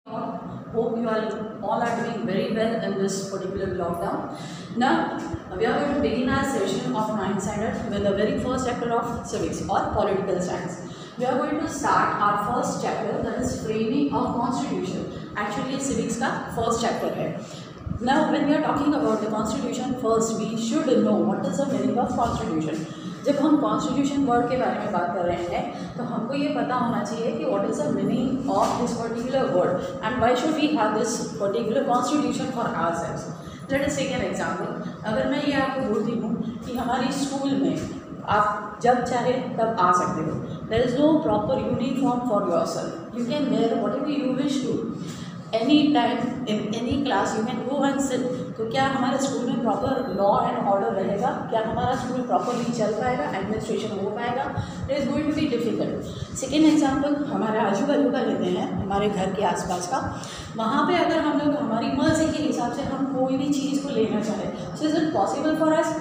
Hope you all are doing very well in this particular lockdown. Now, we are going to begin our session of 9th standard with the very first chapter of civics or political science. We are going to start our first chapter, that is framing of constitution. Actually, civics का first chapter है. Now, when we are talking about the constitution, first we should know what is the meaning of constitution. जब हम constitution word के बारे में बात कर रहे हैं तो हमको ये पता होना चाहिए कि what is the meaning of this particular word and why should we have this particular constitution for ourselves. Let us take an example. अगर मैं ये आपको बोलती हूँ कि हमारी स्कूल में आप जब चाहे तब आ सकते हो, there is no proper uniform for yourself. You can wear whatever you wish to any time in any class, you can go and sit. तो क्या हमारे स्कूल में प्रॉपर लॉ एंड ऑर्डर रहेगा? क्या हमारा स्कूल प्रॉपरली चल पाएगा? Administration हो पाएगा? It is going to be difficult. Second example हमारे आजू बाजू का लेते हैं, हमारे घर के आसपास का. वहाँ पे अगर हम लोग हमारी मर्जी के हिसाब से हम कोई भी चीज़ को लेना चाहें, so is it possible for us?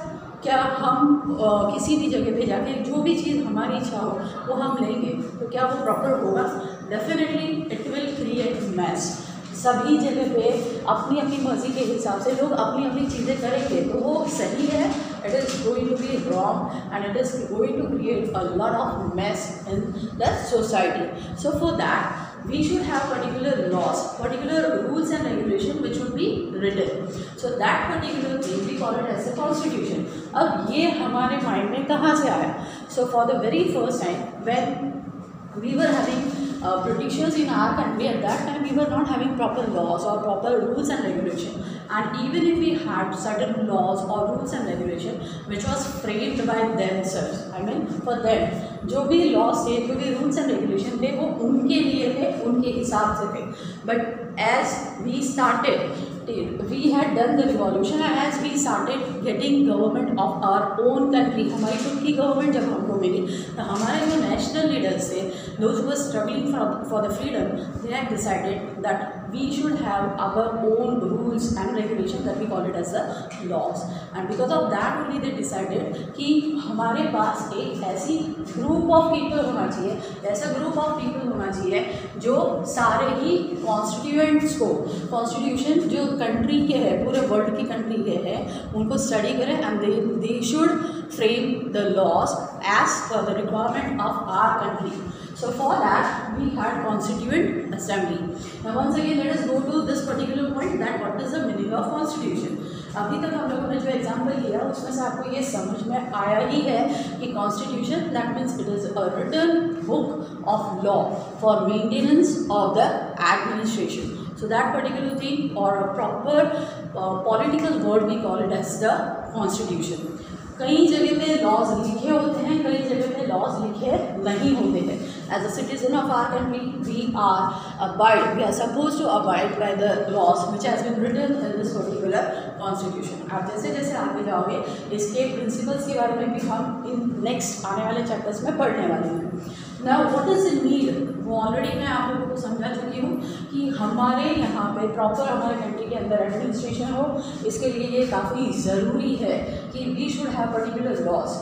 क्या हम किसी भी जगह पे जाके जो भी चीज़ हमारी इच्छा हो वो हम लेंगे तो क्या वो प्रॉपर होगा? Definitely it will create mess. सभी जगह पे अपनी अपनी मर्जी के हिसाब से लोग अपनी अपनी चीज़ें करेंगे तो वो सही है? It is going to be wrong and it is going to create a lot of mess in the society. So for that we should have particular laws, particular rules and regulation which would be written. So that particular thing we call it as a constitution. अब ये हमारे mind में कहाँ से आया? So for the very first time when we were having Britishers in our country, at that time we were not having proper laws or proper rules and regulation. And even if we had certain laws or rules and regulation which was framed by themselves, I mean for them, जो भी laws थे, जो भी rules and regulation थे, वो उनके लिए थे, उनके हिसाब से थे. But as we started, we had done the revolution and as we started getting government of our own country, हमारी खुद की गवर्नमेंट जब हमको मिली तो हमारे जो नेशनल लीडर्स थे, those who were struggling for the freedom, they had decided that we should have our own rules and regulations that we call it as the laws. And because of that only they decided कि हमारे पास एक ऐसी group of people होना चाहिए, ऐसा group of people होना चाहिए जो सारे ही कॉन्स्टिट्यूएंट्स को, कॉन्स्टिट्यूशन जो कंट्री के है, पूरे वर्ल्ड की कंट्री के है, उनको स्टडी करें and they should frame the laws as per the requirement of our country. So for that we had constituent assembly. Now once again let us go to this particular point, that what is the meaning of constitution. अभी तक हम लोगों ने जो example लिया उसमें से आपको ये समझ में आया ही है कि constitution that means it is a written book of law for maintenance of the administration. So that particular thing or a proper political word we call it as the constitution. कई जगह पे लॉज लिखे होते हैं, कई जगह पे laws लिखे नहीं होते हैं. As a citizen of our country we are suppose to abide by the laws which has been written in this particular constitution. आप जैसे जैसे आगे जाओगे इसके प्रिंसिपल्स के बारे में भी हम इन नेक्स्ट आने वाले चैप्टर्स में पढ़ने वाले हैं. Now what is the need, वो ऑलरेडी मैं आप लोगों को समझा चुकी हूँ कि हमारे यहाँ पे प्रॉपर हमारे कंट्री के अंदर एडमिनिस्ट्रेशन हो, इसके लिए ये काफ़ी ज़रूरी है कि we should have particular laws.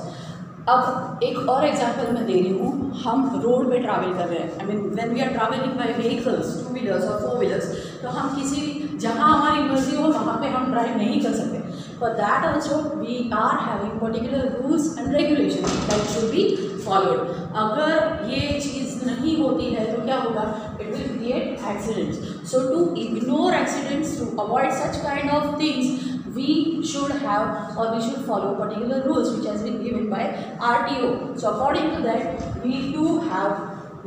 अब एक और एग्जांपल मैं दे रही हूँ. हम रोड पे ट्रैवल कर रहे हैं, I mean when we are travelling by vehicles, 2 wheelers और 4 व्हीलर्स, तो हम किसी जहाँ हमारी मर्जी हो वहाँ पे हम ड्राइव नहीं कर सकते. For that also we are having particular rules and regulation that should be followed. अगर ये चीज़ नहीं होती है तो क्या होगा? It will create accidents. So to ignore accidents, to avoid such kind of things, we should have or we should follow particular rules which has been given by RTO. So according to that we do have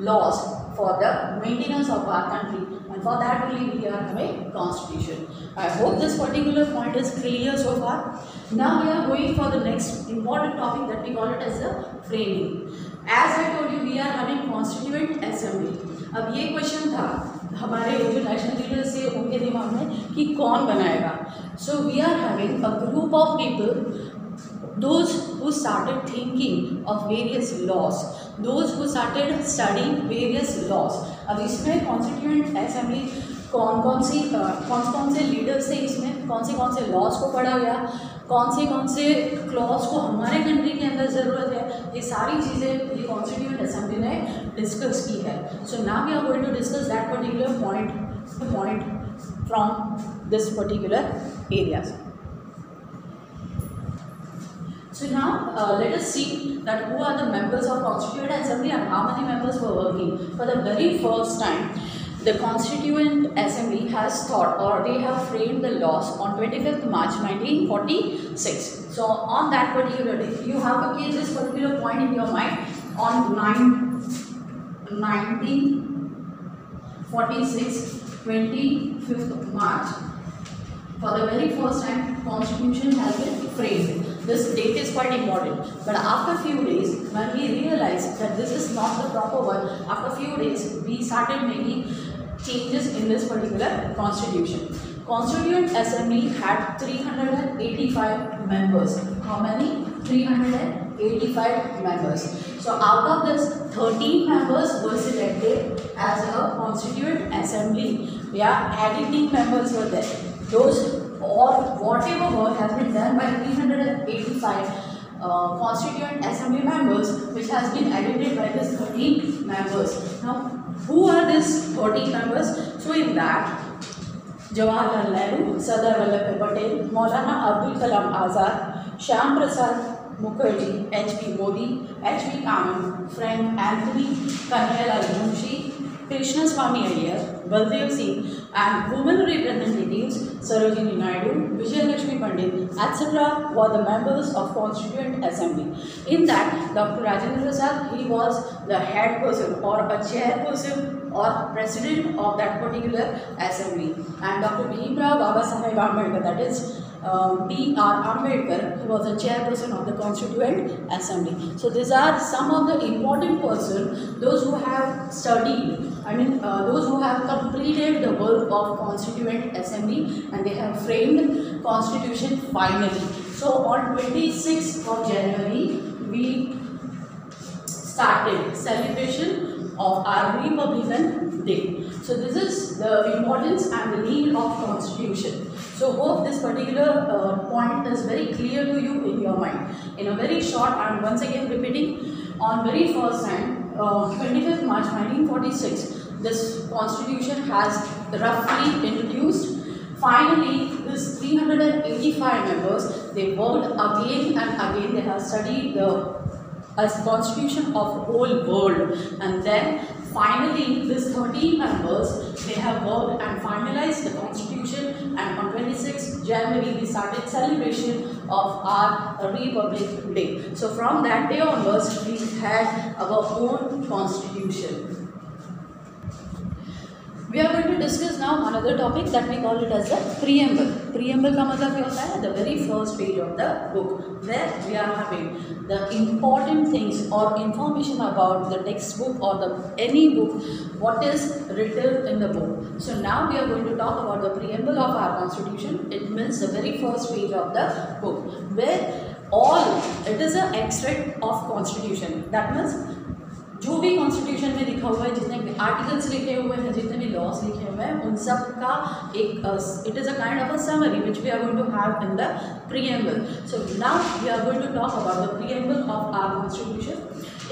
laws for the maintenance of our country and for that only we are having constitution. I hope this particular point is clear so far. Now we are going for the next important topic that we call it as the framing. As I told you we are having constituent assembly. अब ये question था हमारे जो national leaders थे उनके दिमाग में कि कौन बनाएगा. So we are having a group of people, those who started thinking of various laws, those who started studying various laws. अब इसमें कॉन्स्टिट्यूएंट असेंबली कौन से लीडर्स थे, इसमें कौन से लॉज को पढ़ा गया, कौन से क्लॉज को हमारे कंट्री के अंदर ज़रूरत है, ये सारी चीज़ें ये कॉन्स्टिट्यूएंट असेंबली ने डिस्कस की है. So now we are going to discuss that particular point point from this particular areas. So now let us see that who are the members of Constituent Assembly and how many members were working. For the very first time, the Constituent Assembly has thought, or they have framed the laws on 25th March 1946. So on that particular day, you have to keep this particular point in your mind. On 1946, 25th March, for the very first time, Constitution has been framed. This date is quite important. But after a few days, when we realized that this is not the proper one, after a few days, we started making changes in this particular Constitution. Constituent Assembly had 385 members. How many? 385 members. So out of this, 13 members were selected as a Constituent Assembly. Yeah, editing members were there. Those or whatever work has been done by 385 Constituent Assembly members, which has been edited by this 13 members. Now, who are these 13 members? So in that, Jawaharlal Nehru, Sardar Vallabhbhai Patel, Maulana Abdul Kalam Azad, Shyam Prasad Mukherjee, H.P. Modi, H.P. Kaman, Frank Anthony, Kanhaiyalal Munshi, Krishna Swamy Iyer, Baldev Singh, and women representatives Sarojini Naidu, Vijayalakshmi Pandit, etc. were the members of Constituent Assembly. In that, Dr. Rajendra Prasad, he was the head person or a chairperson or president of that particular assembly. And Dr. Bhimrao Babasaheb Ambedkar, that is B.R. Ambedkar, he was a chairperson of the Constituent Assembly. So these are some of the important persons, those who have studied, those who have completed the work of Constituent Assembly and they have framed Constitution finally. So on 26th of January, we started celebration of our Republican Day. So this is the importance and the need of Constitution. So hope this particular point is very clear to you in your mind. In a very short, and once again repeating, on very first time, 25th March 1946, this Constitution has roughly introduced. Finally, this 385 members, they worked again and again. They have studied the Constitution of whole world, and then finally this 13 members, they have worked and finalized the Constitution, and on 26th January we started celebration of our Republic Day. So from that day onwards we had our own Constitution. We are going to discuss now another topic that we call it as the preamble. Preamble का मतलब क्या होता है? The very first page of the book, where we are having the important things or information about the textbook or any book, what is written in the book. So now we are going to talk about the preamble of our Constitution. It means the very first page of the book, where it is an extract of Constitution. That means जो भी constitution में लिखा हुआ है, जितने भी articles लिखे हुए हैं, जितने भी लॉज लिखे हुए हैं, उन सब का एक it is a kind of a summary which we are going to have in the preamble. So now we are going to talk about the preamble of our Constitution.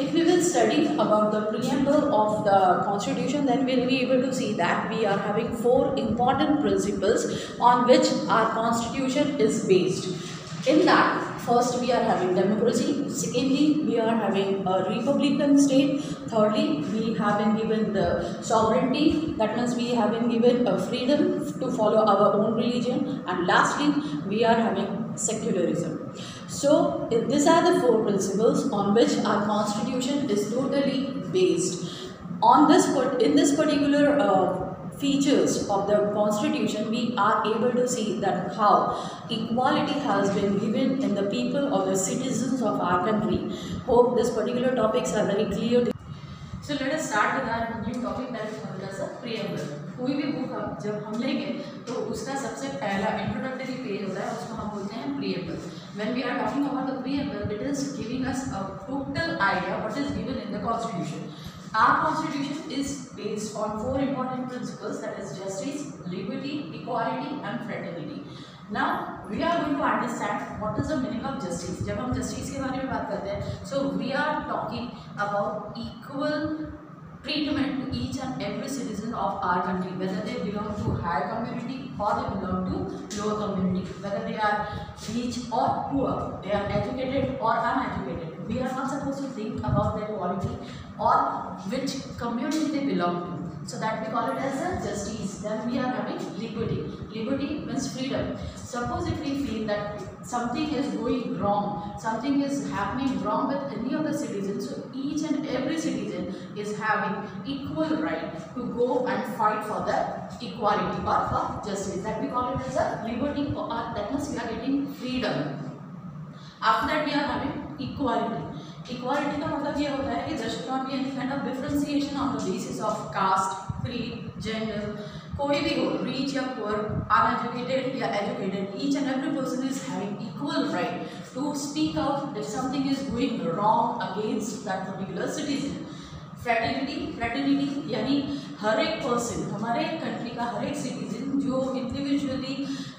If we will study about the preamble of the Constitution, then we will be able to see that we are having 4 important principles on which our Constitution is based. In that, first we are having democracy, secondly we are having a republican state, thirdly we have been given the sovereignty, that means we have been given a freedom to follow our own religion, and lastly we are having secularism. So these are the 4 principles on which our Constitution is totally based. In this particular features of the Constitution, we are able to see that how equality has been given in the people or the citizens of our country. Hope these particular topics are very clear. So let us start with our new topic, that is called as a preamble. कोई भी book जब हम लेंगे तो उसका सबसे पहला introductory page होता है, उसको हम बोलते हैं preamble. When we are talking about the preamble, it is giving us a total idea what is given in the Constitution. Our Constitution is based on 4 important principles, that is justice, liberty, equality and fraternity. Now we are going to understand what is the meaning of justice. जब हम justice के बारे में बात करते हैं, so we are talking about equal treatment to each and every citizen of our country, whether they belong to higher community or they belong to lower community, whether they are rich or poor, they are educated or uneducated. We are not supposed to think about their quality or which community they belong to. So that we call it as a justice. Then we are having liberty. Liberty means freedom. Suppose if we feel that something is going wrong, something is happening wrong with any of the citizens, so each and every citizen is having equal right to go and fight for the equality or for justice. That we call it as a liberty, or that means we are getting freedom. After that we are having equality. Equality का मतलब ये होता है कि there should not be any kind of differentiation on the basis of caste, creed, gender. कोई भी हो, rich या poor, uneducated या educated, each and every person is having equal right to speak out if something is going wrong against that particular citizen. Fraternity यानी हर एक person, हमारे country का हर एक सिटीजन जो इंडिविजुअली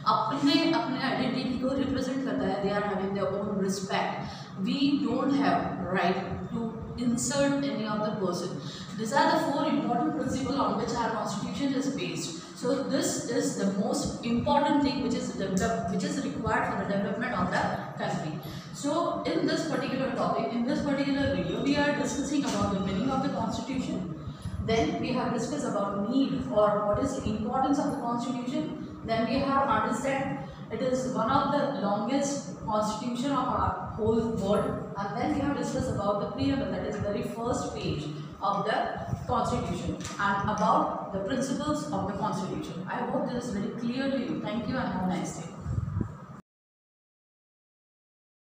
अपने आइडेंटिटी को रिप्रेजेंट करता है, they are having their own respect. We don't have right to insult any of the person. These are the 4 important principles on which our constitution is based. So this is the most important thing which is required for the development of the country. So in this particular topic, in this particular video, we are discussing about the meaning of the constitution. Then we have discussed about need or what is the importance of the constitution. Then we have understand it is one of the longest constitution of our whole world, and then we have discussed about the preamble, that is the very first page of the constitution, and about the principles of the constitution. I hope this is very clear to you. Thank you and have a nice day.